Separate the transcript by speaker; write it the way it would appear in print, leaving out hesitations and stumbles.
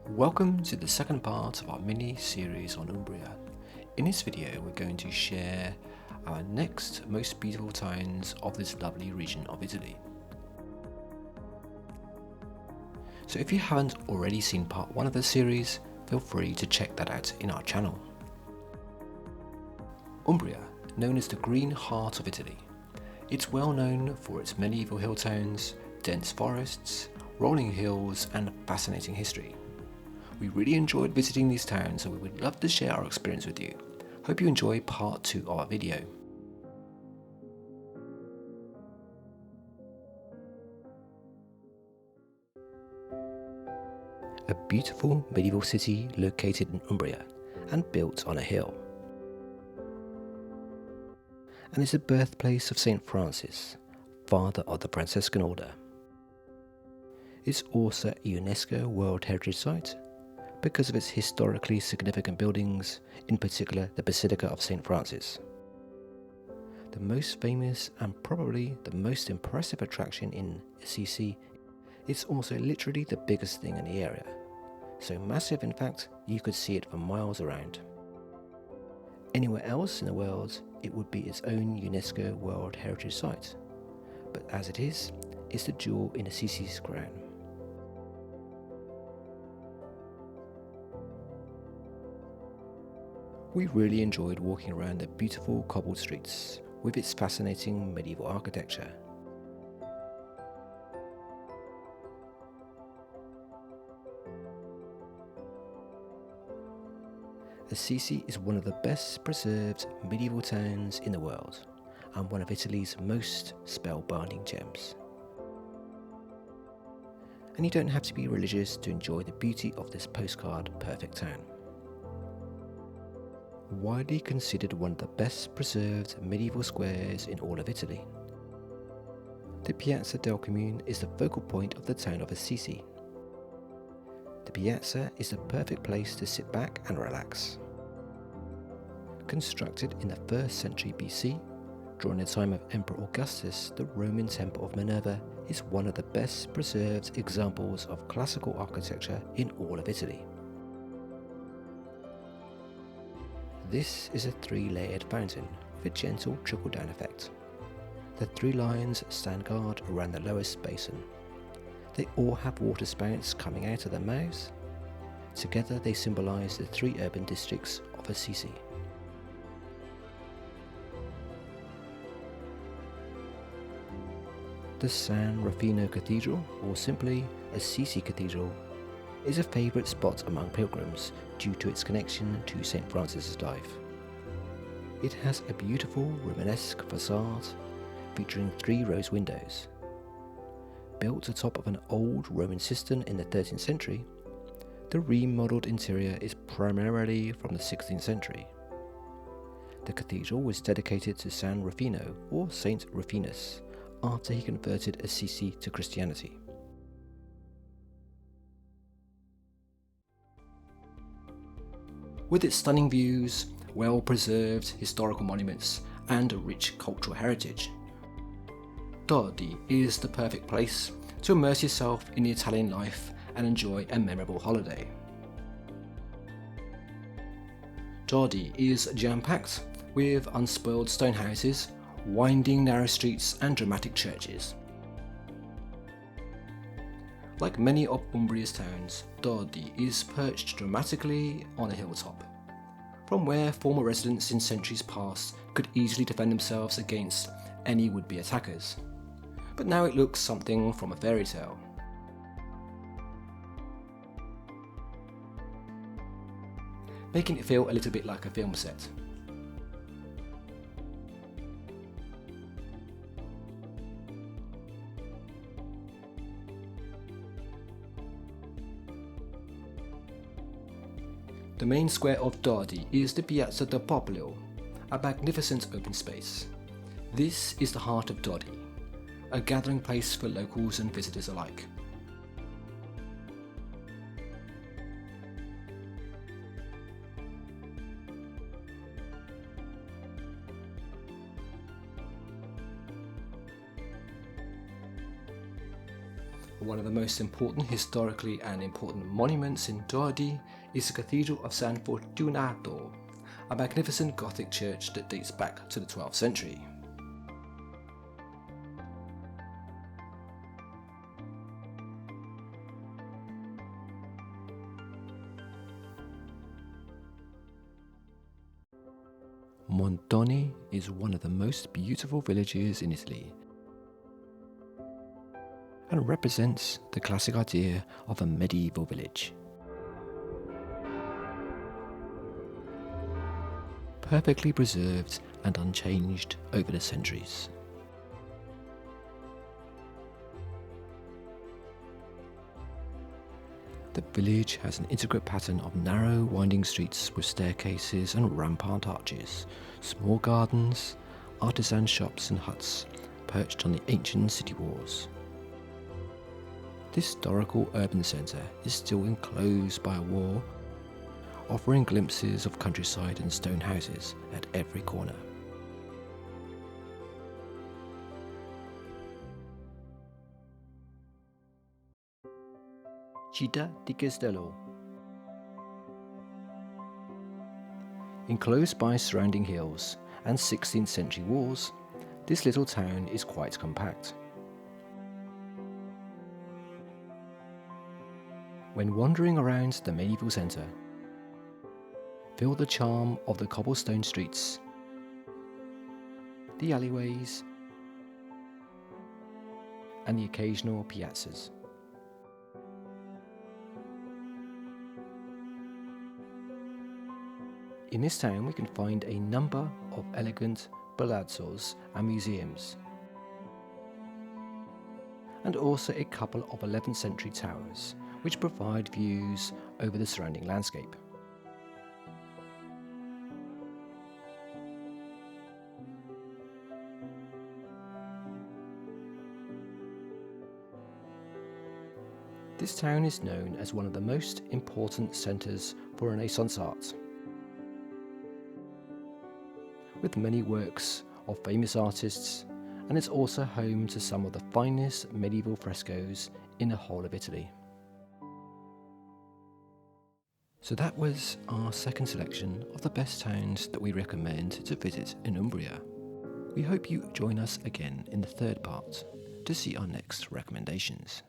Speaker 1: Welcome to the second part of our mini-series on Umbria. In this video we're going to share our next most beautiful towns of this lovely region of Italy. So if you haven't already seen part 1 of the series, feel free to check that out in our channel. Umbria, known as the Green Heart of Italy. It's well known for its medieval hill towns, dense forests, rolling hills and fascinating history. We really enjoyed visiting these towns and we would love to share our experience with you. Hope you enjoy part 2 of our video. A beautiful medieval city located in Umbria and built on a hill. And is the birthplace of St Francis, father of the Franciscan order. It's also a UNESCO World Heritage Site because of its historically significant buildings, in particular the Basilica of St Francis. The most famous and probably the most impressive attraction in Assisi, it's also literally the biggest thing in the area. So massive in fact, you could see it for miles around. Anywhere else in the world, it would be its own UNESCO World Heritage Site. But as it is, it's the jewel in Assisi's crown. We really enjoyed walking around the beautiful cobbled streets with its fascinating medieval architecture. Assisi is one of the best preserved medieval towns in the world and one of Italy's most spellbinding gems. And you don't have to be religious to enjoy the beauty of this postcard perfect town. Widely considered one of the best preserved medieval squares in all of Italy. The Piazza del Comune is the focal point of the town of Assisi. The piazza is the perfect place to sit back and relax. Constructed in the 1st century BC, during the time of Emperor Augustus, the Roman Temple of Minerva is one of the best preserved examples of classical architecture in all of Italy. This is a 3-layered fountain with a gentle trickle-down effect. The 3 lions stand guard around the lowest basin. They all have water spouts coming out of their mouths. Together they symbolise the 3 urban districts of Assisi. The San Rufino Cathedral, or simply Assisi Cathedral, is a favourite spot among pilgrims due to its connection to St Francis's life. It has a beautiful Romanesque facade featuring 3 rose windows. Built atop of an old Roman cistern in the 13th century, the remodelled interior is primarily from the 16th century. The cathedral was dedicated to San Rufino, or Saint Rufinus, after he converted Assisi to Christianity. With its stunning views, well-preserved historical monuments and a rich cultural heritage, Todi is the perfect place to immerse yourself in the Italian life and enjoy a memorable holiday. Todi is jam-packed with unspoiled stone houses, winding narrow streets and dramatic churches. Like many of Umbria's towns, Todi is perched dramatically on a hilltop, from where former residents in centuries past could easily defend themselves against any would-be attackers. But now it looks something from a fairy tale. Making it feel a little bit like a film set. The main square of Todi is the Piazza del Popolo, a magnificent open space. This is the heart of Todi, a gathering place for locals and visitors alike. One of the most important historically and important monuments in Todi is the Cathedral of San Fortunato, a magnificent Gothic church that dates back to the 12th century. Montone is one of the most beautiful villages in Italy and represents the classic idea of a medieval village. Perfectly preserved and unchanged over the centuries. The village has an intricate pattern of narrow, winding streets with staircases and rampart arches, small gardens, artisan shops and huts perched on the ancient city walls. This historical urban centre is still enclosed by a wall, offering glimpses of countryside and stone houses at every corner. Citta di Castello. Enclosed by surrounding hills and 16th century walls, this little town is quite compact. When wandering around the medieval centre, feel the charm of the cobblestone streets, the alleyways, and the occasional piazzas. In this town we can find a number of elegant palazzos and museums, and also a couple of 11th century towers which provide views over the surrounding landscape. This town is known as one of the most important centres for Renaissance art, with many works of famous artists, and it's also home to some of the finest medieval frescoes in the whole of Italy. So that was our second selection of the best towns that we recommend to visit in Umbria. We hope you join us again in the third part to see our next recommendations.